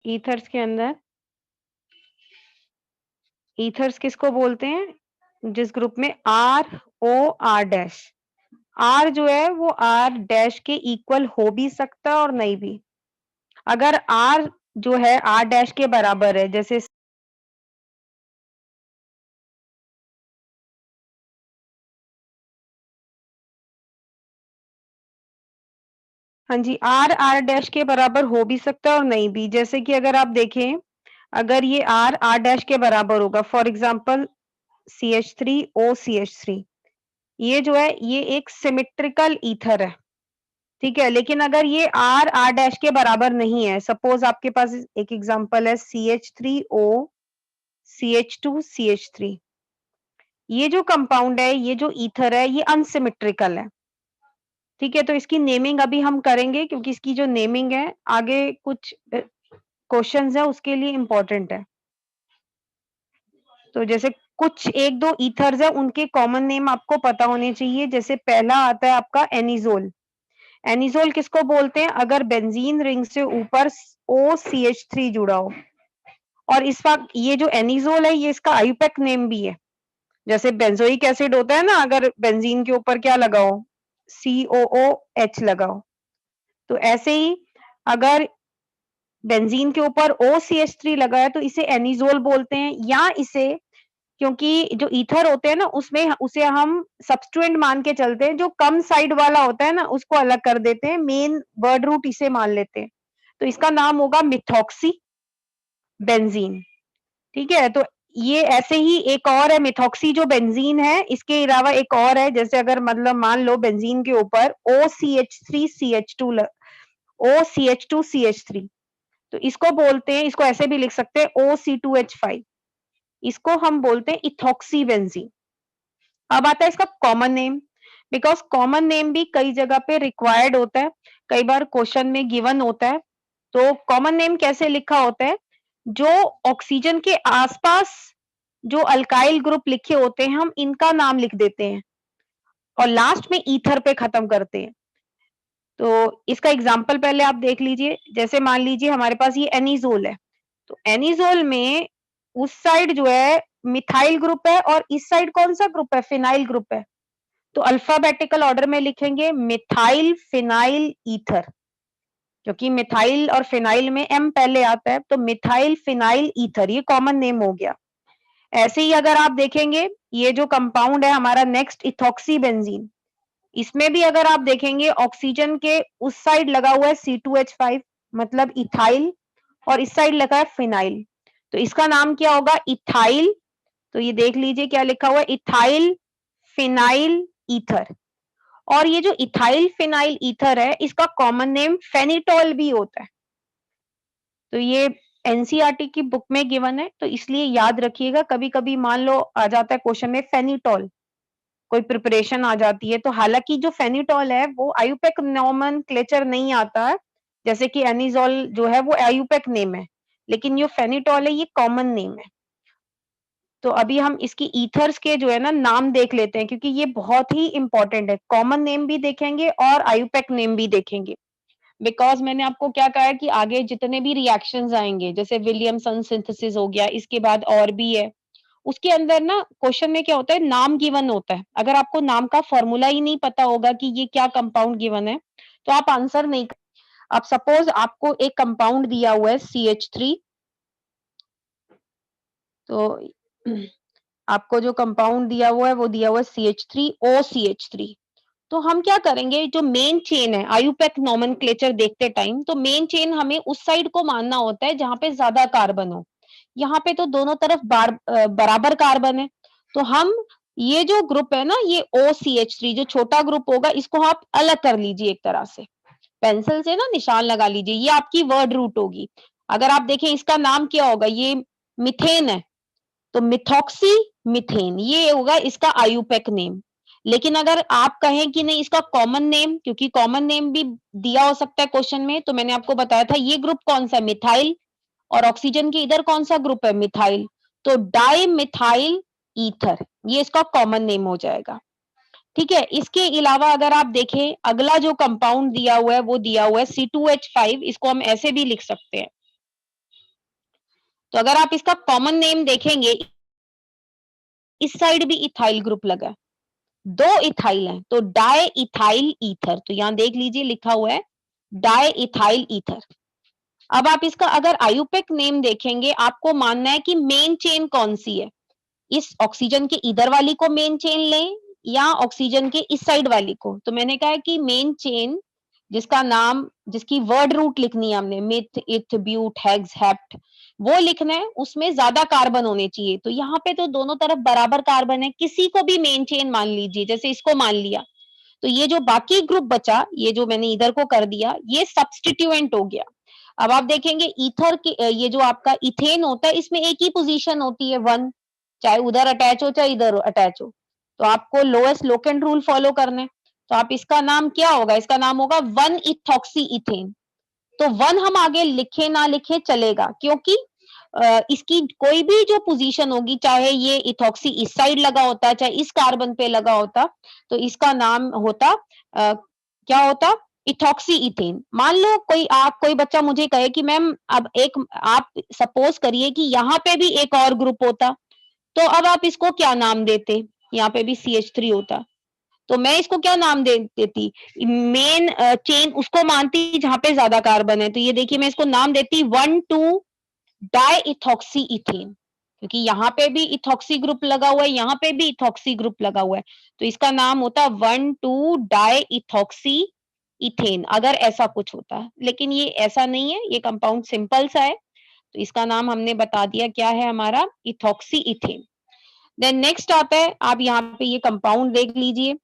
Ethers के अंदर ethers किसको बोलते हैं? जिस ग्रुप में R O R dash, R जो है वो आर डैश के इक्वल हो भी सकता है और नहीं भी। अगर आर जो है आर डैश के बराबर है, जैसे हाँ जी, आर आर डैश के बराबर हो भी सकता है और नहीं भी। जैसे कि अगर आप देखें, अगर ये आर आर डैश के बराबर होगा, फॉर एग्जांपल CH3 OCH3, ये जो है ये एक सिमेट्रिकल ईथर है, ठीक है? लेकिन अगर ये आर आर डैश के बराबर नहीं है, सपोज आपके पास एक एग्जांपल है CH3O CH2CH3, ये जो कंपाउंड है, ये जो ईथर है, ये अनसिमेट्रिकल है, ठीक है? तो इसकी नेमिंग अभी हम करेंगे, क्योंकि इसकी जो नेमिंग है आगे कुछ क्वेश्चंस है उसके लिए इम्पोर्टेंट है। तो जैसे कुछ 1-2 ईथर्स है, उनके कॉमन नेम आपको पता होने चाहिए। जैसे पहला आता है आपका एनिज़ोल। एनिज़ोल किसको बोलते हैं? अगर बेंजीन रिंग से ऊपर OCH3 जुड़ा हो। और इस वक्त ये जो एनिज़ोल है, ये इसका आईयूपैक नेम भी है। जैसे बेंजोइक एसिड होता है ना, अगर बेंजीन के ऊपर क्या लगा हो? COOH लगा हो। तो ऐसे ही अगर बेंजीन के ऊपर OCH3 लगा है, तो इसे एनिज़ोल बोलते हैं, या इसे, क्योंकि जो ईथर होते हैं ना, उसमें उसे हम सब्स्टिट्यूएंट मान के चलते हैं, जो कम साइड वाला होता है ना, उसको अलग कर देते हैं, मेन वर्ड रूट इसे मान लेते हैं। तो इसका नाम होगा मिथॉक्सी बेंजीन, ठीक है? तो ये ऐसे ही एक और है मिथॉक्सी जो बेंजीन है, इसके अलावा एक और है, जैसे अगर मतलब मान लो बेंजीन के ऊपर OCH3CH2 OCH2CH3, तो इसको बोलते हैं, इसको ऐसे भी लिख सकते हैं OC2H5, इसको हम बोलते हैं इथॉक्सी बेंजीन। अब आता है इसका common name, because common name भी कई जगह पे रिक्वायर्ड होता है, कई बार क्वेश्चन में गिवन होता है। तो कॉमन नेम कैसे लिखा होता है? जो ऑक्सीजन के आसपास जो अल्काइल ग्रुप लिखे होते हैं, हम इनका नाम लिख देते हैं और लास्ट में ईथर पे खत्म करते हैं। तो इसका एग्जाम्पल पहले आप देख लीजिए। जैसे मान लीजिए हमारे पास ये एनिजोल है, तो एनिजोल में उस साइड जो है मिथाइल ग्रुप है और इस साइड कौन सा ग्रुप है? फिनाइल ग्रुप है। तो अल्फाबेटिकल ऑर्डर में लिखेंगे मिथाइल फिनाइल ईथर, क्योंकि मिथाइल और फिनाइल में एम पहले आता है, तो मिथाइल फिनाइल ईथर, ये कॉमन नेम हो गया। ऐसे ही अगर आप देखेंगे, ये जो कंपाउंड है हमारा नेक्स्ट इथॉक्सी बेंजीन, इसमें भी अगर आप देखेंगे ऑक्सीजन के उस साइड लगा हुआ है C2H5, मतलब इथाइल, और इस साइड लगा है फिनाइल, तो इसका नाम क्या होगा? इथाइल। तो ये देख लीजिए क्या लिखा हुआ है, इथाइल फिनाइल ईथर। और ये जो इथाइल फिनाइल ईथर है, इसका कॉमन नेम फेनिटॉल भी होता है। तो ये एनसीईआरटी की बुक में गिवन है, तो इसलिए याद रखिएगा। कभी कभी मान लो आ जाता है क्वेश्चन में फेनिटॉल, कोई प्रिपरेशन आ जाती है, तो हालांकि जो फेनिटॉल है वो आयुपेक नोमेनक्लेचर नहीं आता है, जैसे कि एनिजोल जो है वो आयुपेक नेम है, लेकिन जो फेनिटॉल है ये कॉमन नेम है। तो अभी हम इसकी ईथर्स के जो है ना नाम देख लेते हैं, क्योंकि ये बहुत ही इंपॉर्टेंट है। कॉमन नेम भी देखेंगे और आयुपेक नेम भी देखेंगे, बिकॉज मैंने आपको क्या कहा है कि आगे जितने भी रिएक्शंस आएंगे, जैसे विलियमसन सिंथेसिस हो गया, इसके बाद और भी है, उसके अंदर ना क्वेश्चन में क्या होता है, नाम गिवन होता है। अगर आपको नाम का फॉर्मूला ही नहीं पता होगा कि ये क्या कंपाउंड गिवन है, तो आप आंसर नहीं कर। अब सपोज आपको एक कंपाउंड दिया हुआ है CH3, तो आपको जो कंपाउंड दिया हुआ है वो दिया हुआ है CH3OCH3। तो हम क्या करेंगे, जो मेन चेन है आयुपेक नोमेनक्लेचर देखते टाइम, तो मेन चेन हमें उस साइड को मानना होता है जहां पे ज्यादा कार्बन हो। यहाँ पे तो दोनों तरफ बराबर कार्बन है, तो हम ये जो ग्रुप है ना, ये OCH3 जो छोटा ग्रुप होगा, इसको आप अलग कर लीजिए एक तरह से, पेंसिल से ना निशान लगा लीजिए, ये आपकी वर्ड रूट होगी। अगर आप देखें इसका नाम क्या होगा, ये मिथेन है, तो मिथॉक्सी मिथेन, ये होगा इसका आयुपेक नेम। लेकिन अगर आप कहें कि नहीं इसका कॉमन नेम, क्योंकि कॉमन नेम भी दिया हो सकता है क्वेश्चन में, तो मैंने आपको बताया था ये ग्रुप कौन सा है, मिथाइल, और ऑक्सीजन के इधर कौन सा ग्रुप है, मिथाइल, तो डाई मिथाइल ईथर, ये इसका कॉमन नेम हो जाएगा। ठीक है, इसके अलावा अगर आप देखें अगला जो कंपाउंड दिया हुआ है वो दिया हुआ है C2H5, इसको हम ऐसे भी लिख सकते हैं, तो अगर आप इसका कॉमन नेम देखेंगे, इस साइड भी इथाइल ग्रुप लगा है, 2 इथाइल हैं, तो डाई इथाइल ईथर। तो यहां देख लीजिए लिखा हुआ है डाई इथाइल ईथर। अब आप इसका अगर आयुपेक नेम देखेंगे, आपको मानना है कि मेन चेन कौन सी है, इस ऑक्सीजन के इधर वाली को मेन चेन लें या ऑक्सीजन के इस साइड वाली को। तो मैंने कहा है कि मेन चेन जिसका नाम, जिसकी वर्ड रूट लिखनी है हमने, मिथ, इथ, ब्यूट, हेक्स, हेप्ट, वो लिखना है, उसमें ज्यादा कार्बन होने चाहिए। तो यहाँ पे तो दोनों तरफ बराबर कार्बन है, किसी को भी मेन चेन मान लीजिए, जैसे इसको मान लिया, तो ये जो बाकी ग्रुप बचा, ये जो मैंने इधर को कर दिया, ये सब्स्टिट्यूएंट हो गया। अब आप देखेंगे ईथर के ये जो आपका इथेन होता है, इसमें एक ही पोजीशन होती है 1, चाहे उधर अटैच हो चाहे इधर अटैच हो। तो आपको लोएस्ट लोकेंट रूल फॉलो करना है। तो आप इसका नाम क्या होगा, इसका नाम होगा 1 इथॉक्सी इथेन। तो 1 हम आगे लिखे ना लिखे चलेगा, क्योंकि इसकी कोई भी जो पोजीशन होगी, चाहे ये इथॉक्सी इस साइड लगा होता, चाहे इस कार्बन पे लगा होता, तो इसका नाम होता क्या होता, इथॉक्सी इथेन। मान लो कोई बच्चा मुझे कहे कि मैम अब एक आप सपोज करिए कि यहाँ पे भी एक और ग्रुप होता, तो अब आप इसको क्या नाम देते, यहाँ पे भी CH3 होता, तो मैं इसको क्या नाम दे देती, मेन चेन उसको मानती जहां पे ज्यादा कार्बन है। तो ये देखिए मैं इसको नाम देती 1,2 डाई इथॉक्सी इथेन, क्योंकि यहाँ पे भी इथॉक्सी ग्रुप लगा हुआ है, यहाँ पे भी इथॉक्सी ग्रुप लगा हुआ है, तो इसका नाम होता 1,2 डाई इथॉक्सी इथेन, अगर ऐसा कुछ होता है। लेकिन ये ऐसा नहीं है, ये कंपाउंड सिंपल सा है, तो इसका नाम हमने बता दिया क्या है हमारा, इथॉक्सी इथेन। देन नेक्स्ट आता है, आप यहाँ पे ये कंपाउंड देख लीजिए।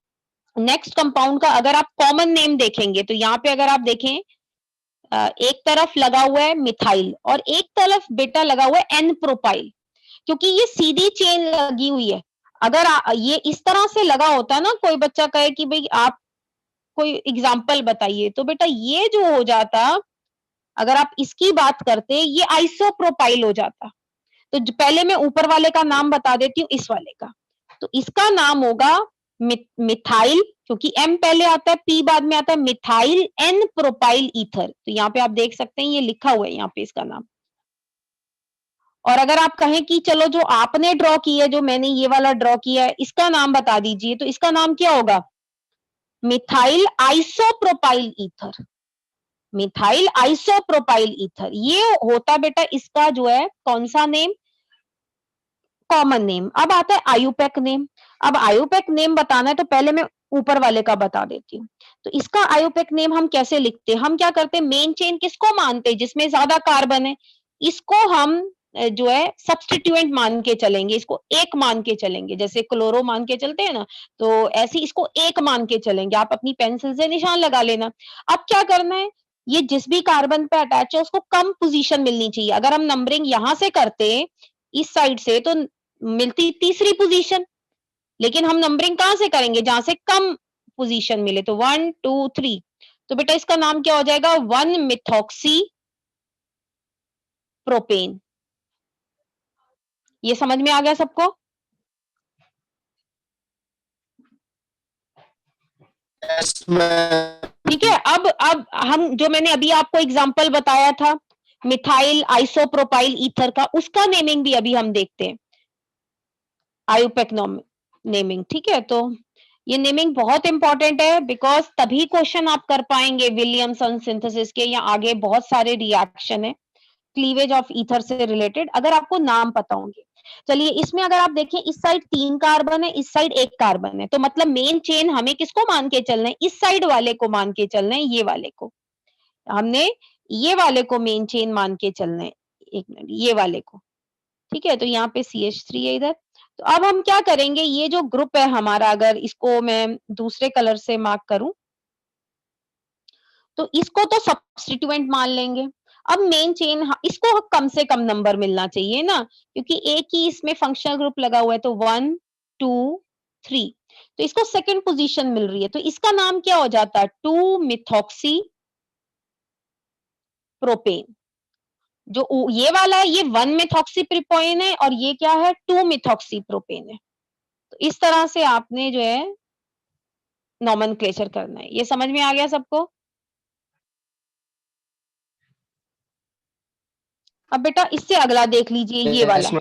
नेक्स्ट कंपाउंड का अगर आप कॉमन नेम देखेंगे, तो यहाँ पे अगर आप देखें, एक तरफ लगा हुआ है मिथाइल और एक तरफ बेटा लगा हुआ है एन प्रोपाइल, क्योंकि ये सीधी चेन लगी हुई है। अगर ये इस तरह से लगा होता ना, कोई बच्चा कहे कि भाई आप कोई एग्जाम्पल बताइए, तो बेटा ये जो हो जाता, अगर आप इसकी बात करते, ये आइसोप्रोपाइल हो जाता। तो पहले मैं ऊपर वाले का नाम बता देती हूँ, इस वाले का। तो इसका नाम होगा मिथाइल, क्योंकि एम पहले आता है, पी बाद में आता है, मिथाइल एन प्रोपाइल ईथर। तो यहाँ पे आप देख सकते हैं ये लिखा हुआ है यहाँ पे इसका नाम। और अगर आप कहें कि चलो जो आपने ड्रॉ किया है, जो मैंने ये वाला ड्रॉ किया है, इसका नाम बता दीजिए, तो इसका नाम क्या होगा, methyl isopropyl ether. Methyl isopropyl ether ये होता बेटा इसका जो है कौन सा नेम, कॉमन नेम। अब आता है आयुपेक नेम। अब आयुपेक नेम बताना है तो पहले मैं ऊपर वाले का बता देती हूँ। तो इसका आयुपेक नेम हम कैसे लिखते हैं, हम क्या करते हैं, मेन चेन किसको मानते हैं, जिसमें ज्यादा कार्बन है, इसको हम जो है सब्स्टिट्यूएंट मान के चलेंगे, इसको एक मान के चलेंगे, जैसे क्लोरो मान के चलते हैं ना, तो ऐसे इसको एक मान के चलेंगे। आप अपनी पेंसिल से निशान लगा लेना। अब क्या करना है, ये जिस भी कार्बन पे अटैच है उसको कम पोजीशन मिलनी चाहिए। अगर हम नंबरिंग यहां से करते इस साइड से, तो मिलती तीसरी पोजीशन, लेकिन हम नंबरिंग कहां से करेंगे, जहां से कम पोजीशन मिले। तो 1 2 3, तो बेटा इसका नाम क्या हो जाएगा, 1 मिथॉक्सी प्रोपेन। ये समझ में आ गया सबको। ठीक है। अब हम जो मैंने अभी आपको एग्जांपल बताया था मिथाइल आइसोप्रोपाइल ईथर का, उसका नेमिंग भी अभी हम देखते हैं, आयुपेक नेमिंग। ठीक है, तो ये नेमिंग बहुत इंपॉर्टेंट है, बिकॉज तभी क्वेश्चन आप कर पाएंगे विलियमसन सिंथेसिस के, या आगे बहुत सारे रिएक्शन है क्लीवेज ऑफ ईथर से रिलेटेड, अगर आपको नाम पता होंगे। चलिए इसमें अगर आप देखें, इस साइड 3 कार्बन है, इस साइड 1 कार्बन है, तो मतलब मेन चेन हमें किसको मान के चलना है, इस साइड वाले को मान के चलना है, ये वाले को हमने, ये वाले को मेन चेन मान के चलना है। एक मिनट, ये वाले को। ठीक है, तो यहाँ पे CH3 है इधर। तो अब हम क्या करेंगे, ये जो ग्रुप है हमारा, अगर इसको मैं दूसरे कलर से मार्क करूं, तो इसको तो सब्स्टिट्यूएंट मान लेंगे। अब मेन चेन इसको कम से कम नंबर मिलना चाहिए ना, क्योंकि एक ही इसमें फंक्शनल ग्रुप लगा हुआ है, तो 1 2 3, तो इसको सेकंड पोजीशन मिल रही है, तो इसका नाम क्या हो जाता है, 2 मिथॉक्सी प्रोपेन। जो ये वाला है ये 1 मिथॉक्सी प्रोपेन है, और ये क्या है, 2 मिथॉक्सी प्रोपेन है। तो इस तरह से आपने जो है नोमेनक्लेचर करना है। ये समझ में आ गया सबको। अब बेटा इससे अगला देख लीजिए, ये वाला। yes,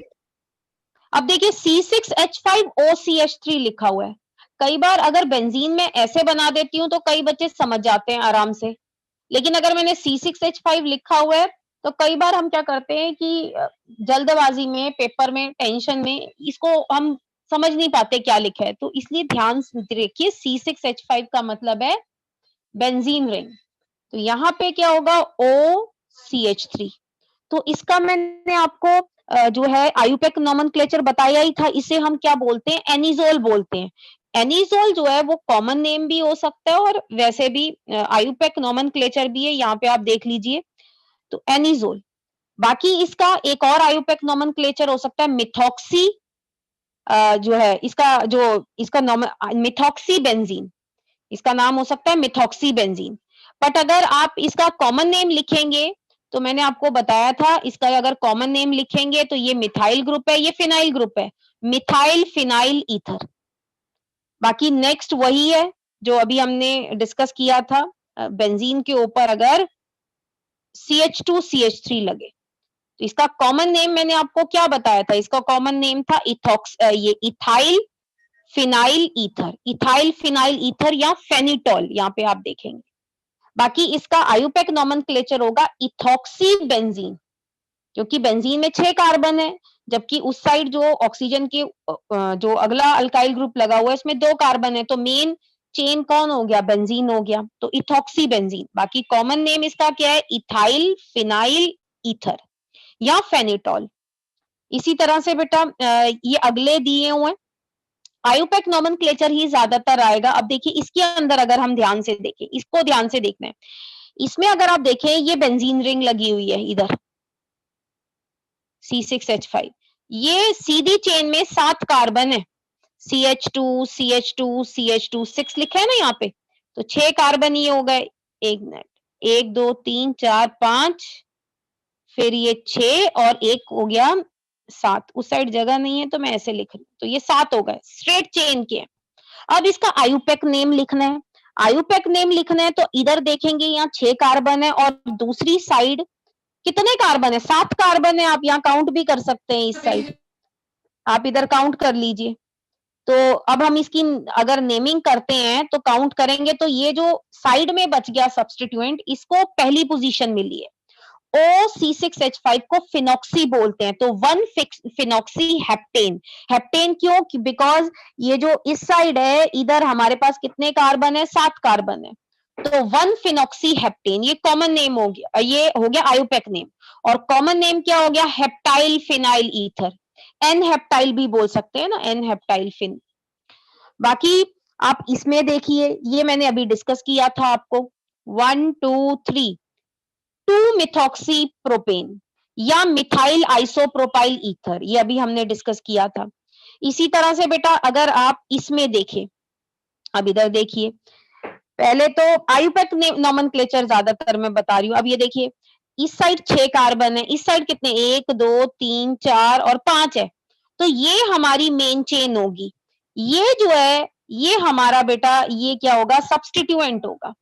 अब देखिए C6H5OCH3 लिखा हुआ है। कई बार अगर बेंजीन में ऐसे बना देती हूँ तो कई बच्चे समझ जाते हैं आराम से, लेकिन अगर मैंने C6H5 लिखा हुआ है तो कई बार हम क्या करते हैं कि जल्दबाजी में, पेपर में, टेंशन में इसको हम समझ नहीं पाते क्या लिखा है, तो इसलिए ध्यान से देखिए C6H5 का मतलब है बेंजीन रिंग। तो यहाँ पे क्या होगा, OCH3। तो इसका मैंने आपको जो है आयुपेक नोमेनक्लेचर बताया ही था, इसे हम क्या बोलते हैं, एनिजोल बोलते हैं। एनिजोल जो है वो कॉमन नेम भी हो सकता है और वैसे भी आयुपेक नोमेनक्लेचर भी है, यहाँ पे आप देख लीजिए। तो एनिजोल, बाकी इसका एक और आयुपेक नोमेनक्लेचर हो सकता है मिथॉक्सी, जो है इसका मिथॉक्सी बेंजीन, इसका नाम हो सकता है मिथॉक्सी बेंजीन। बट अगर आप इसका कॉमन नेम लिखेंगे तो मैंने आपको बताया था, इसका अगर कॉमन नेम लिखेंगे तो ये मिथाइल ग्रुप है, ये फिनाइल ग्रुप है, मिथाइल फिनाइल ईथर। बाकी नेक्स्ट वही है जो अभी हमने डिस्कस किया था, बेंजीन के ऊपर अगर CH2CH3 लगे तो इसका कॉमन नेम मैंने आपको क्या बताया था, इसका कॉमन नेम था ये ethyl phenyl ether, ethyl phenyl ether या फेनिटॉल, यहाँ पे आप देखेंगे। बाकी इसका आयुपेक नोमेनक्लेचर होगा इथॉक्सी बेंजीन, क्योंकि बेंजीन में 6 कार्बन है, जबकि उस साइड जो ऑक्सीजन के जो अगला अल्काइल ग्रुप लगा हुआ है इसमें 2 कार्बन है, तो मेन चेन कौन हो गया, बेंजीन हो गया, तो इथॉक्सी बेंजीन। बाकी कॉमन नेम इसका क्या है, इथाइल फिनाइल ईथर या फेनिटॉल। इसी तरह से बेटा ये अगले दिए हुए हैं, आयुपेक नोमेनक्लेचर ही ज्यादातर आएगा। अब देखिए इसके अंदर अगर हम ध्यान से देखें, इसको ध्यान से देखना है, इसमें अगर आप देखें ये बेंजीन रिंग लगी हुई है इधर C6H5, ये सीधी चेन में 7 कार्बन है, CH2 CH2 CH2 6 लिखा है ना यहाँ पे, तो 6 कार्बन ये हो गए। एक मिनट, 1 2 3 4 5, फिर ये 6 और एक हो गया 7, उस साइड जगह नहीं है तो मैं ऐसे लिख रही हूँ, तो ये 7 हो गए, स्ट्रेट चेन के। अब इसका आयुपेक नेम लिखना है, आयुपेक नेम लिखना है तो इधर देखेंगे यहाँ 6 कार्बन है और दूसरी साइड कितने कार्बन है, 7 कार्बन है, आप यहाँ काउंट भी कर सकते हैं, इस साइड आप इधर काउंट कर लीजिए। तो अब हम इसकी अगर नेमिंग करते हैं तो काउंट करेंगे तो ये जो साइड में बच गया सब्स्टिट्यूएंट, इसको पहली पोजीशन मिली है। OC6H5 को फिनॉक्सी बोलते हैं, तो 1 फिनॉक्सी हेप्टेन। हेप्टेन क्यों, बिकॉज ये जो इस साइड है इधर हमारे पास कितने कार्बन है, 7 कार्बन है, तो 1 फिनॉक्सी हेप्टेन, ये कॉमन नेम हो गया, ये हो गया आयुपेक नेम। और कॉमन नेम क्या हो गया, heptyl phenyl ether, n heptyl भी बोल सकते हैं ना, एन हेप्टाइल फिन। बाकी आप इसमें देखिए, ये मैंने अभी डिस्कस किया था आपको, 1 2 3 2 मिथॉक्सी प्रोपेन या मिथाइल आइसोप्रोपाइल ईथर, ये अभी हमने डिस्कस किया था। इसी तरह से बेटा अगर आप इसमें देखें, अब इधर देखिए, पहले तो आयुपेक नोमेनक्लेचर ज्यादातर मैं बता रही हूँ। अब ये देखिए इस साइड 6 कार्बन है, इस साइड कितने, 1 2 3 4 और 5 है, तो ये हमारी मेन चेन होगी। ये जो है ये हमारा बेटा ये क्या होगा, सब्स्टिट्यूएंट होगा।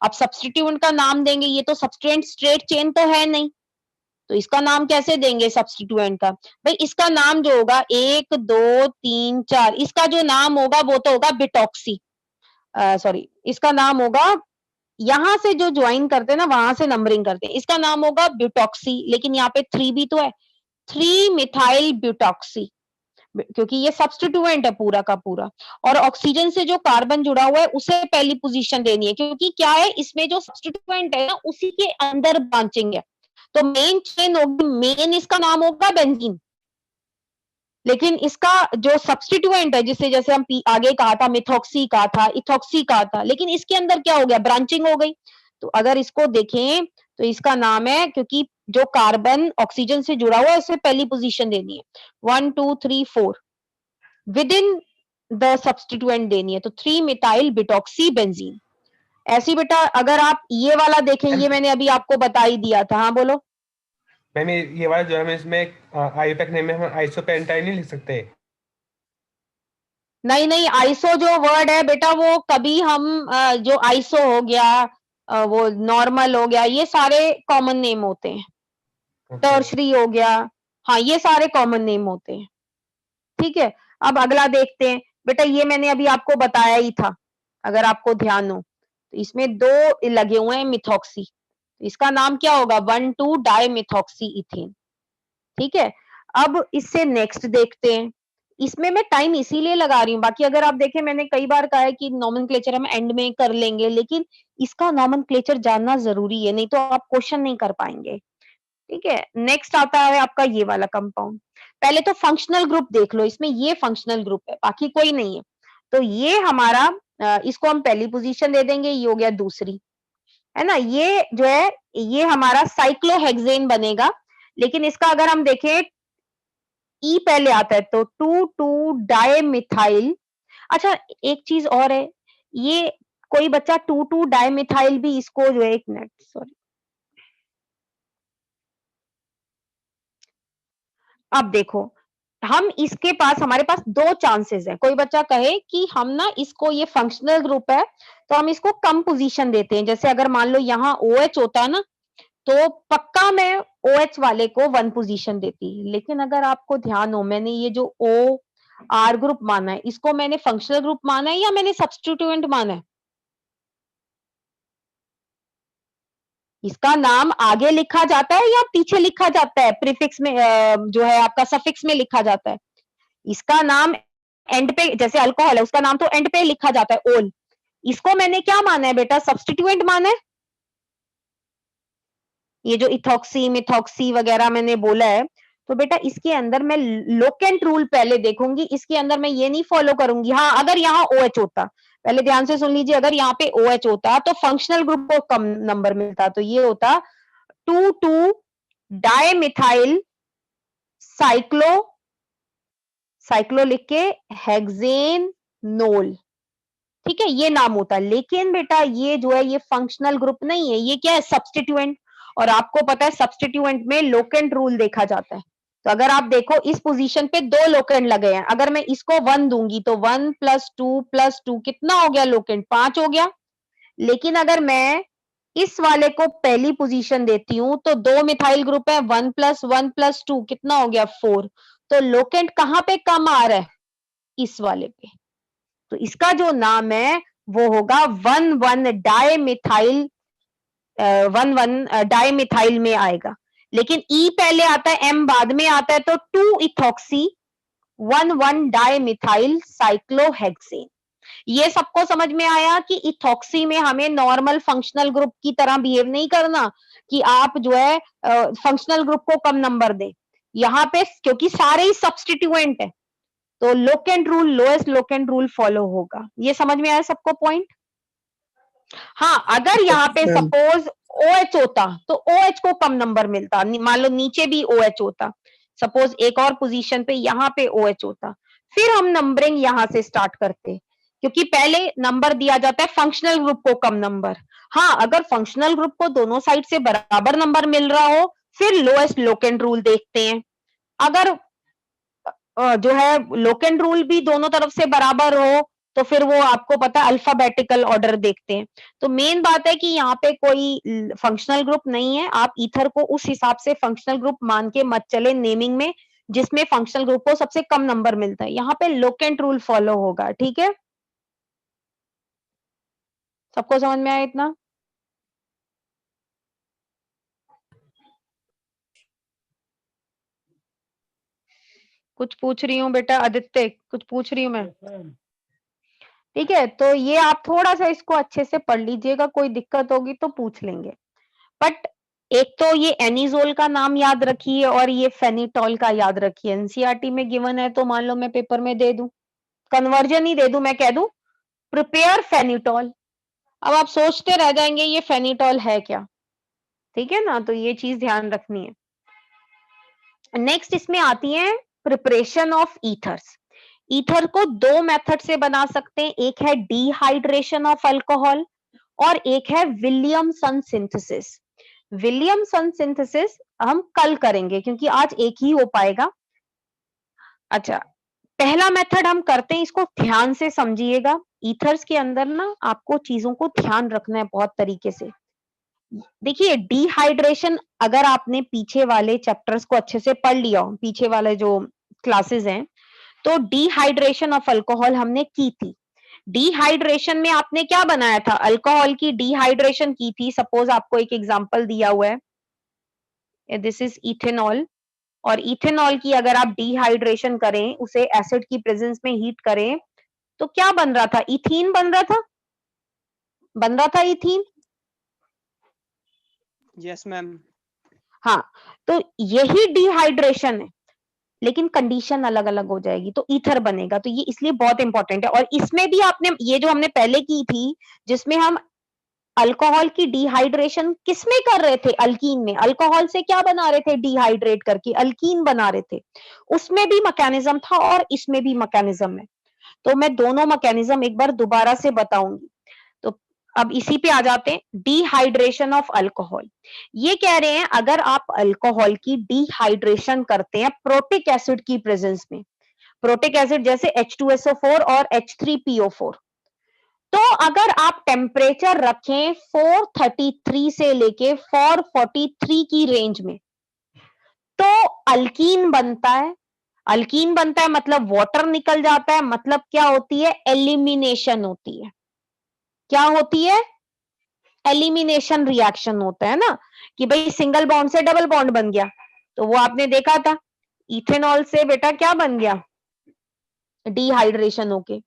अब सब्स्टिट्यूएंट का नाम देंगे, ये तो सब्स्टिट्यूएंट स्ट्रेट चेन तो है नहीं, तो इसका नाम कैसे देंगे सब्स्टिट्यूएंट का, भाई इसका नाम जो होगा 1 2 3 4, इसका जो नाम होगा वो तो होगा बिटॉक्सी, सॉरी इसका नाम होगा, यहां से जो ज्वाइन करते हैं ना वहां से नंबरिंग करते हैं, इसका नाम होगा ब्यूटॉक्सी, लेकिन यहाँ पे 3 भी तो है, 3 मिथाइल ब्यूटॉक्सी, क्योंकि ये सब्स्टिट्यूएंट है पूरा का पूरा, और ऑक्सीजन से जो कार्बन जुड़ा हुआ है उसे पहली पोजीशन देनी है, क्योंकि क्या है इसमें जो सब्स्टिट्यूएंट है ना उसी के अंदर ब्रांचिंग है, तो मेन चेन होगी, मेन इसका नाम होगा बेंजीन, लेकिन इसका जो सब्स्टिट्यूएंट है जिसे जैसे हम आगे कहा था, मिथॉक्सी कहा था, इथॉक्सी कहा था, लेकिन इसके अंदर क्या हो गया, ब्रांचिंग हो गई। तो अगर इसको देखें तो इसका नाम है, क्योंकि जो कार्बन ऑक्सीजन से जुड़ा हुआ है उसे पहली पोजीशन देनी है, 1 2 3 4 विद इन द सब्स्टिट्यूएंट देनी है, तो 3 मिथाइल बिटॉक्सी बेंजीन। ऐसी बेटा अगर आप ये वाला देखें, ये मैंने अभी आपको बता ही दिया था, हाँ बोलो। मैम ये वाला जो है, हम इसमें आयुपेक नेम में हम आइसोपेंटाइन नहीं लिख सकते? नहीं नहीं, आइसो जो वर्ड है बेटा वो कभी हम जो आइसो हो गया, वो नॉर्मल हो गया, ये सारे कॉमन नेम होते हैं, ओके। टर्शरी हो गया, हाँ ये सारे कॉमन नेम होते हैं, ठीक है। अब अगला देखते हैं, बेटा ये मैंने अभी आपको बताया ही था, अगर आपको ध्यान हो तो इसमें दो लगे हुए हैं मिथॉक्सी, इसका नाम क्या होगा, 1,2 डाइमिथॉक्सी इथेन, ठीक है। अब इससे नेक्स्ट देखते हैं, इसमें मैं टाइम इसीलिए लगा रही हूँ, बाकी अगर आप देखें मैंने कई बार कहा है कि नॉमेनक्लेचर हम एंड में कर लेंगे, लेकिन इसका नॉमेनक्लेचर जानना जरूरी है, नहीं तो आप क्वेश्चन नहीं कर पाएंगे, ठीक है। नेक्स्ट आता है आपका ये वाला कंपाउंड, पहले तो फंक्शनल ग्रुप देख लो, इसमें ये फंक्शनल ग्रुप है, बाकी कोई नहीं है, तो ये हमारा इसको हम पहली पोजीशन दे देंगे, ये हो गया दूसरी, है ना। ये जो है ये हमारा साइक्लोहेक्सेन बनेगा, लेकिन इसका अगर हम देखें ई पहले आता है तो 2,2 डाइमिथाइल। अच्छा एक चीज और है, ये कोई बच्चा 2,2 डाइमिथाइल भी इसको जो है, एक मिनट सॉरी, अब देखो हम इसके पास, हमारे पास दो चांसेस है, कोई बच्चा कहे कि हम ना इसको, ये फंक्शनल ग्रुप है तो हम इसको कम पोजीशन देते हैं, जैसे अगर मान लो यहाँ OH होता है ना, तो पक्का मैं OH वाले को 1 पोजीशन देती, लेकिन अगर आपको ध्यान हो मैंने ये जो O R ग्रुप माना है, इसको मैंने फंक्शनल ग्रुप माना है या मैंने सब्स्टिट्यूएंट माना है, इसका नाम आगे लिखा जाता है या पीछे लिखा जाता है, प्रीफिक्स में जो है आपका सफिक्स में लिखा जाता है, इसका नाम एंड पे, जैसे अल्कोहल है उसका नाम तो एंड पे लिखा जाता है ओल, इसको मैंने क्या माना है बेटा, सब्स्टिट्यूएंट माना है। ये जो इथॉक्सी मिथॉक्सी वगैरह मैंने बोला है, तो बेटा इसके अंदर मैं लोकेंट रूल पहले देखूंगी, इसके अंदर मैं ये नहीं फॉलो करूंगी, हाँ अगर यहाँ OH होता, पहले ध्यान से सुन लीजिए, अगर यहाँ पे OH होता तो फंक्शनल ग्रुप को कम नंबर मिलता, तो ये होता 2,2 डाइमिथाइल साइक्लो, साइक्लो लिख के हेक्सेनोल, ठीक है, ये नाम होता है। लेकिन बेटा ये जो है ये फंक्शनल ग्रुप नहीं है, ये क्या है, सब्स्टिट्यूएंट, और आपको पता है सब्स्टिट्यूएंट में लोकेंट रूल देखा जाता है, तो अगर आप देखो इस पोजीशन पे दो लोकेंट लगे हैं, अगर मैं इसको 1 दूंगी तो 1 + 2 कितना हो गया लोकेंट, 5 हो गया, लेकिन अगर मैं इस वाले को पहली पोजीशन देती हूं तो दो मिथाइल ग्रुप है, 1 + 1 + 2 कितना हो गया 4, तो लोकेंट कहां पे कम आ रहा है, इस वाले पे, तो इसका जो नाम है वो होगा 1,1 डाइमिथाइल, 1,1 डाइमिथाइल में आएगा, लेकिन ई पहले आता है एम बाद में आता है, तो 2 इथॉक्सी 1,1 डाइमिथाइल साइक्लोहेक्सेन। ये सबको समझ में आया कि इथॉक्सी में हमें नॉर्मल फंक्शनल ग्रुप की तरह बिहेव नहीं करना कि आप जो है फंक्शनल ग्रुप को कम नंबर दें, यहाँ पे क्योंकि सारे ही सब्स्टिट्यूएंट है, तो locant rule, lowest locant rule follow होगा, ये समझ में आया सबको पॉइंट। हाँ अगर यहाँ पे मैम, सपोज OH होता तो OH को कम नंबर मिलता, मान लो नीचे भी OH होता, सपोज एक और पोजीशन पे यहाँ पे OH होता, फिर हम नंबरिंग यहाँ से स्टार्ट करते, क्योंकि पहले नंबर दिया जाता है फंक्शनल ग्रुप को कम नंबर, हाँ अगर फंक्शनल ग्रुप को दोनों साइड से बराबर नंबर मिल रहा हो फिर लोएस्ट लोकेंट रूल देखते हैं, अगर जो है लोकेंट रूल भी दोनों तरफ से बराबर हो तो फिर वो आपको पता है अल्फाबेटिकल ऑर्डर देखते हैं, तो मेन बात है कि यहाँ पे कोई फंक्शनल ग्रुप नहीं है, आप ईथर को उस हिसाब से फंक्शनल ग्रुप मान के मत चले नेमिंग में, जिसमें फंक्शनल ग्रुप को सबसे कम नंबर मिलता है, यहाँ पे लोकेंट रूल फॉलो होगा, ठीक है, सबको समझ में आया इतना। कुछ पूछ रही हूँ बेटा आदित्य, कुछ पूछ रही हूँ मैं, ठीक है, तो ये आप थोड़ा सा इसको अच्छे से पढ़ लीजिएगा, कोई दिक्कत होगी तो पूछ लेंगे, बट एक तो ये एनिजोल का नाम याद रखिए और ये फेनिटॉल का याद रखिए, एनसीईआरटी में गिवन है, तो मान लो मैं पेपर में दे दूं, कन्वर्जन ही दे दूं, मैं कह दूं प्रिपेयर फेनिटॉल, अब आप सोचते रह जाएंगे ये फेनिटॉल है क्या, ठीक है ना, तो ये चीज ध्यान रखनी है। नेक्स्ट इसमें आती है प्रिपरेशन ऑफ ईथर्स, ईथर को दो मेथड से बना सकते हैं, एक है डिहाइड्रेशन ऑफ अल्कोहल और एक है विलियमसन सिंथेसिस, विलियमसन सिंथेसिस हम कल करेंगे क्योंकि आज एक ही हो पाएगा। अच्छा पहला मेथड हम करते हैं, इसको ध्यान से समझिएगा, ईथर्स के अंदर ना आपको चीजों को ध्यान रखना है बहुत तरीके से, देखिए डिहाइड्रेशन अगर आपने पीछे वाले चैप्टर्स को अच्छे से पढ़ लिया हो, पीछे वाले जो क्लासेस हैं, तो डिहाइड्रेशन ऑफ अल्कोहल हमने की थी। डिहाइड्रेशन में आपने क्या बनाया था? अल्कोहल की डिहाइड्रेशन की थी। सपोज आपको एक एग्जांपल दिया हुआ है, दिस इज इथेनॉल, और इथेनॉल की अगर आप डिहाइड्रेशन करें, उसे एसिड की प्रेजेंस में हीट करें, तो क्या बन रहा था? इथीन बन रहा था, बन रहा था इथीन। Yes ma'am. हाँ, तो यही डिहाइड्रेशन है, लेकिन कंडीशन अलग अलग हो जाएगी, तो ईथर बनेगा। तो ये इसलिए बहुत इंपॉर्टेंट है। और इसमें भी आपने ये जो हमने पहले की थी, जिसमें हम अल्कोहल की डिहाइड्रेशन किसमें कर रहे थे? अल्कीन में। अल्कोहल से क्या बना रहे थे? डिहाइड्रेट करके अल्कीन बना रहे थे। उसमें भी मैकेनिज्म था और इसमें भी मैकेनिज्म है। तो मैं दोनों मैकेनिज्म एक बार दोबारा से बताऊंगी। तो अब इसी पे आ जाते हैं, डिहाइड्रेशन ऑफ अल्कोहल। ये कह रहे हैं अगर आप अल्कोहल की डिहाइड्रेशन करते हैं प्रोटिक एसिड की प्रेजेंस में, प्रोटिक एसिड जैसे H2SO4 और H3PO4, तो अगर आप टेम्परेचर रखें 433 से लेके 443 की रेंज में, तो अल्कीन बनता है। अल्कीन बनता है मतलब वाटर निकल जाता है, मतलब क्या होती है? एलिमिनेशन होती है। क्या होती है? एलिमिनेशन रिएक्शन होता है ना, कि भाई सिंगल बॉन्ड से डबल बॉन्ड बन गया। तो वो आपने देखा था, इथेनॉल से बेटा क्या बन गया? डिहाइड्रेशन होके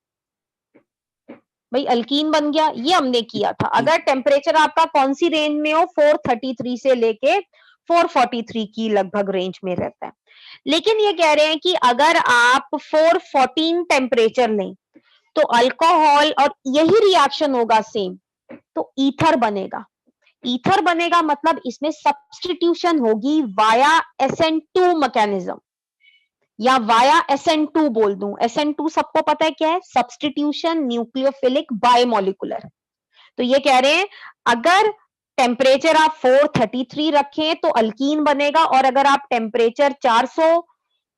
भाई अल्कीन बन गया। ये हमने किया था। अगर टेम्परेचर आपका कौन सी रेंज में हो? 433 से लेके 443 की लगभग रेंज में रहता है। लेकिन ये कह रहे हैं कि अगर आप 414 टेम्परेचर लें, तो अल्कोहल और यही रिएक्शन होगा सेम, तो ईथर बनेगा। ईथर बनेगा मतलब इसमें सब्स्टिट्यूशन होगी वाया SN2 मैकेनिज्म, या वाया SN2 बोल दूं। SN2 सबको पता है क्या है? Substitution nucleophilic biomolecular. तो ये कह रहे हैं अगर टेम्परेचर आप 433 रखें तो अल्कीन बनेगा, और अगर आप टेम्परेचर 400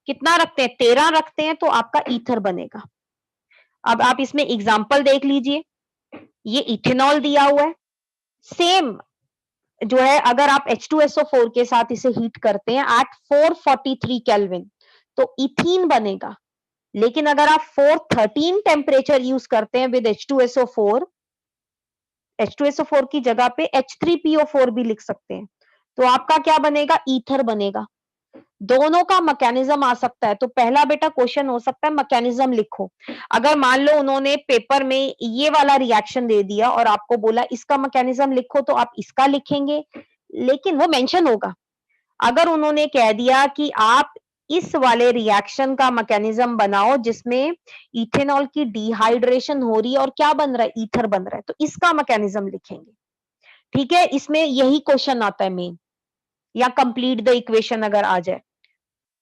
कितना रखते हैं? 13 रखते हैं, तो आपका ईथर बनेगा। अब आप इसमें एग्जांपल देख लीजिए, ये इथेनॉल दिया हुआ है, सेम जो है, अगर आप H2SO4 के साथ इसे हीट करते हैं एट 443 केल्विन, तो इथीन बनेगा। लेकिन अगर आप 413 टेम्परेचर यूज करते हैं विद H2SO4, H2SO4 की जगह पे H3PO4 भी लिख सकते हैं, तो आपका क्या बनेगा? ईथर बनेगा। दोनों का मैकेनिज्म आ सकता है। तो पहला बेटा क्वेश्चन हो सकता है मैकेनिज्म लिखो। अगर मान लो उन्होंने पेपर में ये वाला रिएक्शन दे दिया और आपको बोला इसका मैकेनिज्म लिखो, तो आप इसका लिखेंगे, लेकिन वो मेंशन होगा। अगर उन्होंने कह दिया कि आप इस वाले रिएक्शन का मैकेनिज्म बनाओ जिसमें इथेनॉल की डिहाइड्रेशन हो रही है और क्या बन रहा है? ईथर बन रहा है, तो इसका मैकेनिज्म लिखेंगे। ठीक है, इसमें यही क्वेश्चन आता है मेन, या कंप्लीट द इक्वेशन अगर आ जाए।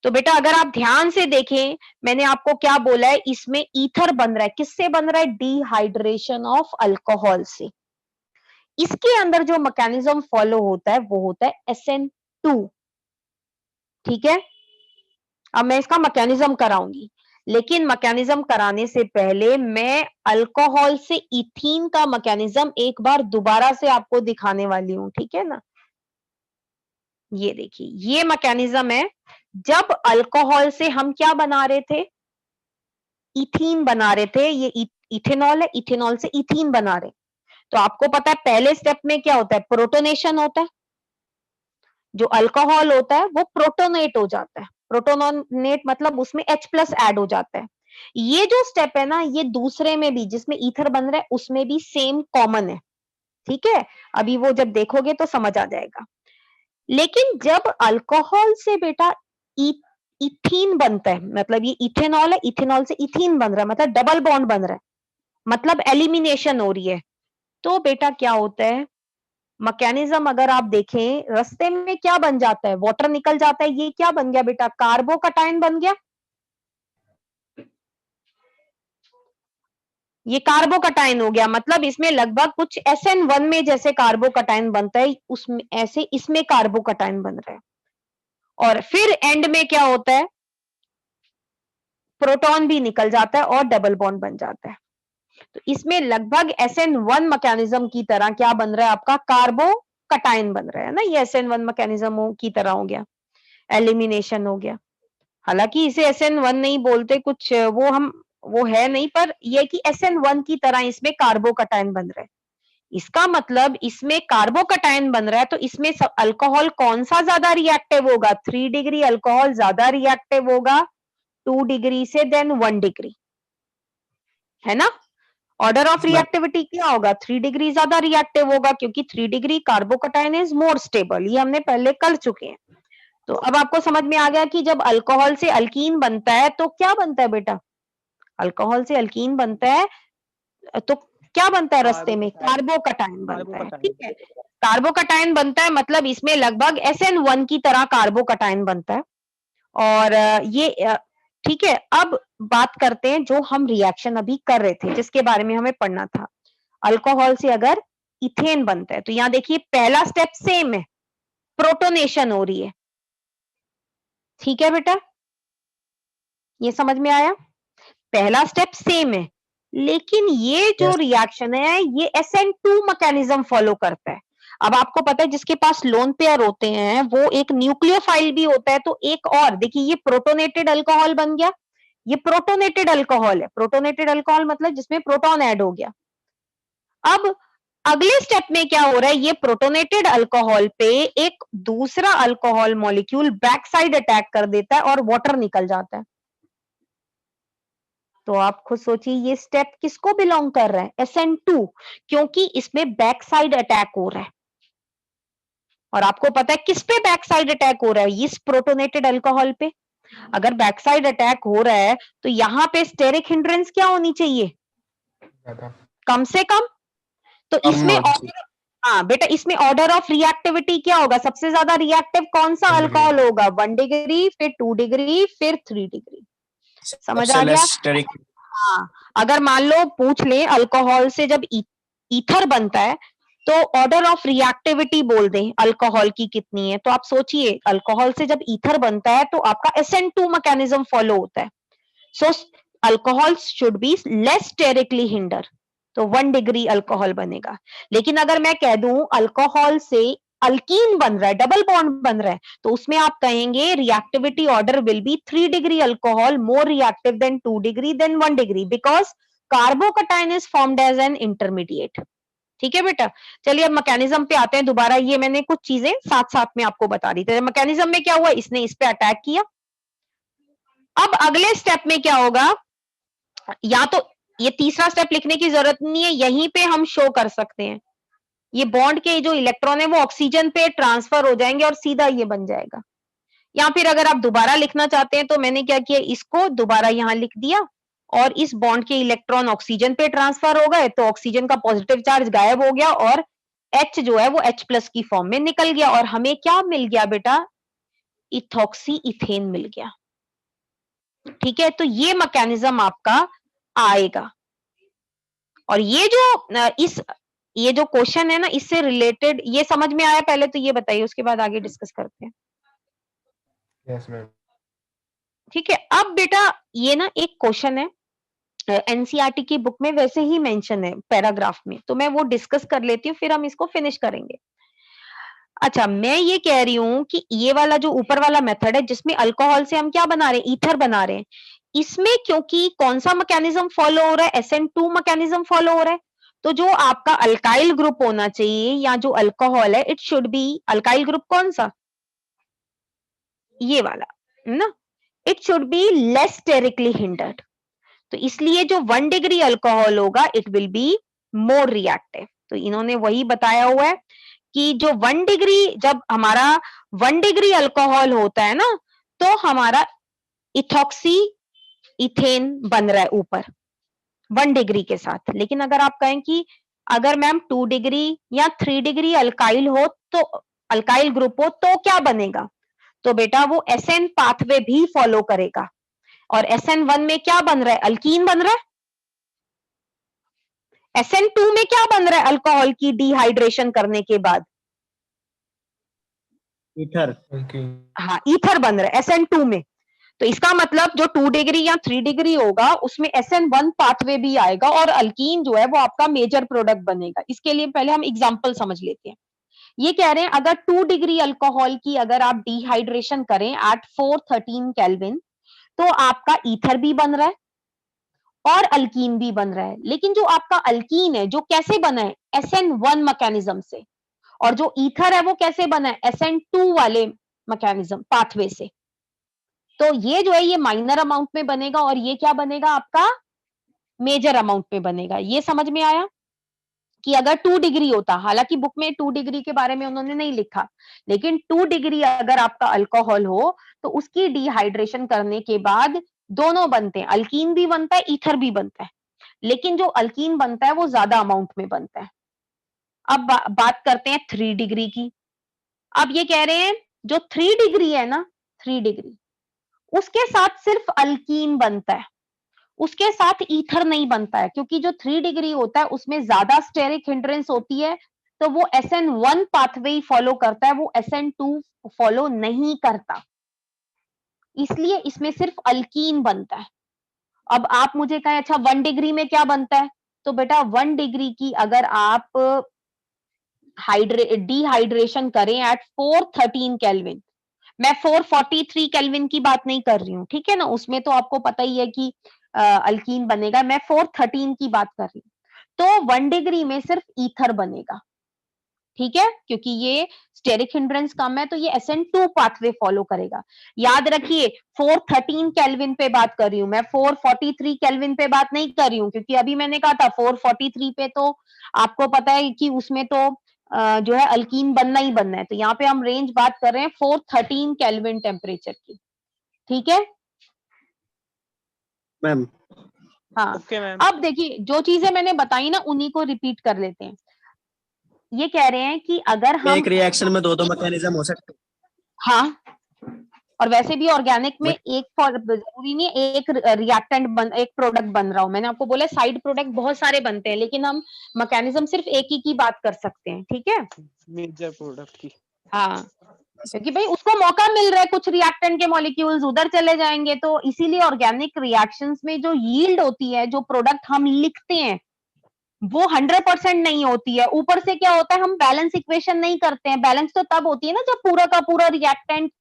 तो बेटा अगर आप ध्यान से देखें, मैंने आपको क्या बोला है? इसमें ईथर बन रहा है। किससे बन रहा है? डिहाइड्रेशन ऑफ अल्कोहल से। इसके अंदर जो मैकेनिज्म फॉलो होता है वो होता है SN2। ठीक है, अब मैं इसका मैकेनिज्म कराऊंगी, लेकिन मैकेनिज्म कराने से पहले मैं अल्कोहल से इथीन का मैकेनिज्म एक बार दोबारा से आपको दिखाने वाली हूं। ठीक है ना, ये देखिए, ये मैकेनिज्म है। जब अल्कोहल से हम क्या बना रहे थे? इथीन बना रहे थे। ये इथेनॉल है, इथेनॉल से इथीन बना रहे। तो आपको पता है पहले स्टेप में क्या होता है? प्रोटोनेशन होता है। जो अल्कोहल होता है वो प्रोटोनेट हो जाता है। प्रोटोनेट मतलब उसमें H+ ऐड हो जाता है। ये जो स्टेप है ना, ये दूसरे में भी, जिसमें ईथर बन रहा है उसमें भी सेम कॉमन है। ठीक है, अभी वो जब देखोगे तो समझ आ जाएगा। लेकिन जब अल्कोहल से बेटा इथीन बनता है, मतलब ये इथेनॉल है, इथेनॉल से इथीन बन रहा है, मतलब डबल बॉन्ड बन रहा है, मतलब एलिमिनेशन हो रही है। तो बेटा क्या होता है? मैकेनिज्म अगर आप देखें, रास्ते में क्या बन जाता है? वाटर निकल जाता है। ये क्या बन गया बेटा? कार्बोकटायन बन गया। ये कार्बोकटायन हो गया, मतलब इसमें लगभग कुछ SN1 में जैसे कार्बोकटायन बनता है, उसमें ऐसे इसमें कार्बोकटायन बन रहा है। और फिर एंड में क्या होता है? प्रोटॉन भी निकल जाता है और डबल बॉन्ड बन जाता है। तो इसमें लगभग SN1 मैकेनिज्म की तरह क्या बन रहा है? आपका कार्बो कटायन बन रहा है ना, ये SN1 मैकेनिज्म की तरह हो गया, एलिमिनेशन हो गया। हालांकि इसे SN1 नहीं बोलते, कुछ वो है नहीं, पर ये कि SN1 की तरह इसमें कार्बोकटायन बन रहा है। इसका मतलब इसमें कार्बोकटायन बन रहा है, तो इसमें अल्कोहल कौन सा ज्यादा रिएक्टिव होगा? 3 डिग्री अल्कोहल ज्यादा रिएक्टिव होगा 2 डिग्री से देन 1 डिग्री, है ना। ऑर्डर ऑफ रिएक्टिविटी क्या होगा? 3 डिग्री ज्यादा रिएक्टिव होगा, क्योंकि 3 degree carbocation is more stable, ये हमने पहले कर चुके हैं। तो अब आपको समझ में आ गया कि जब अल्कोहल से अल्कीन बनता है तो क्या बनता है बेटा? अल्कोहल से अल्कीन बनता है तो क्या बनता है रास्ते में? कार्बोकटायन बनता है, ठीक है। कार्बोकटायन बनता है मतलब इसमें लगभग SN1 की तरह कार्बोकटायन बनता है। और ये ठीक है। अब बात करते हैं जो हम रिएक्शन अभी कर रहे थे, जिसके बारे में हमें पढ़ना था। अल्कोहल से अगर इथेन बनता है, तो यहां देखिए पहला स्टेप सेम है, प्रोटोनेशन हो रही है, ठीक है बेटा, ये समझ में आया? पहला स्टेप सेम है, लेकिन ये जो रिएक्शन है ये SN2 मैकेनिज्म फॉलो करता है। अब आपको पता है जिसके पास लोन पेयर होते हैं वो एक न्यूक्लियोफाइल भी होता है, तो एक और देखिए ये प्रोटोनेटेड अल्कोहल बन गया, ये प्रोटोनेटेड अल्कोहल है। प्रोटोनेटेड अल्कोहल मतलब जिसमें प्रोटॉन ऐड हो गया। अब अगले स्टेप में क्या हो रहा है? ये प्रोटोनेटेड अल्कोहल पे एक दूसरा alcohol molecule back side attack कर देता है और वाटर निकल जाता है। तो आप खुद सोचिए ये स्टेप किसको बिलोंग कर रहा है? SN2, क्योंकि इसमें बैक साइड अटैक हो रहा है। और आपको पता है किस पे बैक साइड अटैक हो रहा है? इस प्रोटोनेटेड अल्कोहल पे। अगर बैक साइड अटैक हो रहा है तो यहां पे स्टेरिक हिंड्रेंस क्या होनी चाहिए? कम से कम। तो इसमें हाँ बेटा, इसमें ऑर्डर ऑफ रिएक्टिविटी क्या होगा? सबसे ज्यादा रिएक्टिव कौन सा अल्कोहल होगा? 1 डिग्री, फिर 2 डिग्री, फिर 3 डिग्री। समझ आ गया? हाँ, अगर मान लो पूछ ले अल्कोहल से जब ईथर बनता है तो ऑर्डर ऑफ रिएक्टिविटी बोल दें अल्कोहल की कितनी है, तो आप सोचिए अल्कोहल से जब ईथर बनता है तो आपका SN2 मैकेनिज्म फॉलो होता है। So alcohol should be less sterically hindered, तो 1 डिग्री अल्कोहल बनेगा। लेकिन अगर मैं कह दूं अल्कोहल से अल्कीन बन रहा है, डबल बॉन्ड बन रहा है, तो उसमें आप कहेंगे reactivity order will be 3 degree alcohol more reactive than 2 degree than 1 degree, because carbocation is formed as an intermediate. ठीक है बेटा, चलिए अब मैकेनिज्म पे आते हैं दोबारा। ये मैंने कुछ चीजें साथ साथ में आपको बता दी थी। मैकेनिज्म में क्या हुआ? इसने इस पे अटैक किया। अब अगले स्टेप में क्या होगा? या तो ये तीसरा स्टेप लिखने की जरूरत नहीं है, यहीं पे हम शो कर सकते हैं। ये बॉन्ड के जो इलेक्ट्रॉन है वो ऑक्सीजन पे ट्रांसफर हो जाएंगे और सीधा ये बन जाएगा। या फिर अगर आप दोबारा लिखना चाहते हैं तो मैंने क्या किया, इसको दोबारा यहां लिख दिया और इस बॉन्ड के इलेक्ट्रॉन ऑक्सीजन पे ट्रांसफर हो गए, तो ऑक्सीजन का पॉजिटिव चार्ज गायब हो गया और H जो है वो H+ की फॉर्म में निकल गया और हमें क्या मिल गया बेटा? इथॉक्सी इथेन मिल गया। ठीक है, तो ये मैकेनिज्म आपका आएगा। और ये जो क्वेश्चन है ना, इससे रिलेटेड ये समझ में आया? पहले तो ये बताइए, उसके बाद आगे डिस्कस करते हैं। Yes ma'am. ठीक है, अब बेटा ये ना एक क्वेश्चन है एनसीईआरटी की बुक में वैसे ही मेंशन है पैराग्राफ में, तो मैं वो डिस्कस कर लेती हूँ, फिर हम इसको फिनिश करेंगे। अच्छा, मैं ये कह रही हूँ कि ये वाला जो ऊपर वाला मेथड है जिसमें अल्कोहल से हम क्या बना रहे हैं? ईथर बना रहे हैं। इसमें क्योंकि कौन सा मैकेनिज्म फॉलो हो रहा है? SN2 मैकेनिज्म फॉलो हो रहा है। तो जो आपका अल्काइल ग्रुप होना चाहिए या जो अल्कोहल है, it should be alkyl group कौन सा? ये वाला ना, it should be less sterically hindered. तो इसलिए जो 1 डिग्री अल्कोहल होगा it will be more reactive. तो इन्होंने वही बताया हुआ है कि जो 1 डिग्री, जब हमारा 1 डिग्री अल्कोहल होता है ना, तो हमारा इथॉक्सी इथेन बन रहा है ऊपर 1 डिग्री के साथ। लेकिन अगर आप कहें कि अगर मैम 2 डिग्री या 3 डिग्री अल्काइल हो, तो अल्काइल ग्रुप हो, तो क्या बनेगा? तो बेटा वो SN पाथवे भी फॉलो करेगा। और SN1 में क्या बन रहा है? अल्कीन बन रहा है। SN2 में क्या बन रहा है अल्कोहल की डिहाइड्रेशन करने के बाद? ईथर। हाँ, ईथर बन रहा है SN2 में। तो इसका मतलब जो 2 डिग्री या 3 डिग्री होगा उसमें SN1 पाथवे भी आएगा और अल्कीन जो है वो आपका मेजर प्रोडक्ट बनेगा। इसके लिए पहले हम एग्जांपल समझ लेते हैं। ये कह रहे हैं अगर 2 डिग्री अल्कोहल की अगर आप डिहाइड्रेशन करें एट 413 केल्विन तो आपका ईथर भी बन रहा है और अल्कीन भी बन रहा है। लेकिन जो आपका अल्कीन है जो कैसे बना है, SN1 मैकेनिज्म से, और जो ईथर है वो कैसे बना है, SN2 वाले मैकेनिज्म पाथवे से। तो ये जो है ये माइनर अमाउंट में बनेगा और ये क्या बनेगा आपका मेजर अमाउंट में बनेगा। ये समझ में आया कि अगर 2 डिग्री होता, हालांकि बुक में 2 डिग्री के बारे में उन्होंने नहीं लिखा, लेकिन 2 डिग्री अगर आपका अल्कोहल हो तो उसकी डिहाइड्रेशन करने के बाद दोनों बनते हैं, अल्कीन भी बनता है ईथर भी बनता है, लेकिन जो अल्कीन बनता है वो ज्यादा अमाउंट में बनता है। अब बात करते हैं 3 डिग्री की। अब ये कह रहे हैं जो 3 डिग्री है ना, 3 डिग्री उसके साथ सिर्फ अल्कीन बनता है, उसके साथ ईथर नहीं बनता है, क्योंकि जो 3 डिग्री होता है उसमें ज्यादा स्टेरिक हिंड्रेंस होती है, तो वो SN1 पाथवे फॉलो करता है, वो SN2 फॉलो नहीं करता, इसलिए इसमें सिर्फ अल्कीन बनता है। अब आप मुझे कहें अच्छा 1 डिग्री में क्या बनता है, तो बेटा 1 डिग्री की अगर आप डिहाइड्रेशन करें एट 413 केल्विन, मैं 443 केल्विन की बात नहीं कर रही हूँ, ठीक है ना, उसमें तो आपको पता ही है कि अल्कीन बनेगा, मैं 413 की बात कर रही हूँ। तो 1 डिग्री में सिर्फ ईथर बनेगा, ठीक है, क्योंकि ये स्टेरिक हिंड्रेंस कम है तो ये SN2 पाथवे फॉलो करेगा। याद रखिए 413 केल्विन पे बात कर रही हूं मैं, 443 केल्विन पे बात नहीं कर रही हूँ, क्योंकि अभी मैंने कहा था 443 पे तो आपको पता है कि उसमें तो जो है अल्कीन बनना ही बनना है, तो यहाँ पे हम रेंज बात कर रहे हैं 413 केल्विन टेम्परेचर की, ठीक है मैम। हाँ। Okay ma'am. अब देखिए जो चीजें मैंने बताई ना उन्हीं को रिपीट कर लेते हैं। ये कह रहे हैं कि अगर हम एक रिएक्शन में दो मैकेनिज्म हो सकते हैं। हाँ, और वैसे भी ऑर्गेनिक में बट एक जरूरी नहीं एक रिएक्टेंट एक प्रोडक्ट बन रहा हो, मैंने आपको बोला साइड प्रोडक्ट बहुत सारे बनते हैं, लेकिन हम मैकेनिज्म सिर्फ एक ही की बात कर सकते हैं, ठीक है मेजर प्रोडक्ट की। हाँ, क्योंकि भाई उसको मौका मिल रहा है, कुछ रिएक्टेंट के मॉलिक्यूल्स उधर चले जाएंगे, तो इसीलिए ऑर्गेनिक रिएक्शंस में जो यील्ड होती है, जो प्रोडक्ट हम लिखते हैं वो 100% नहीं होती है। ऊपर से क्या होता है, हम बैलेंस इक्वेशन नहीं करते हैं, बैलेंस तो तब होती है ना जब पूरा का पूरा रिएक्टेंट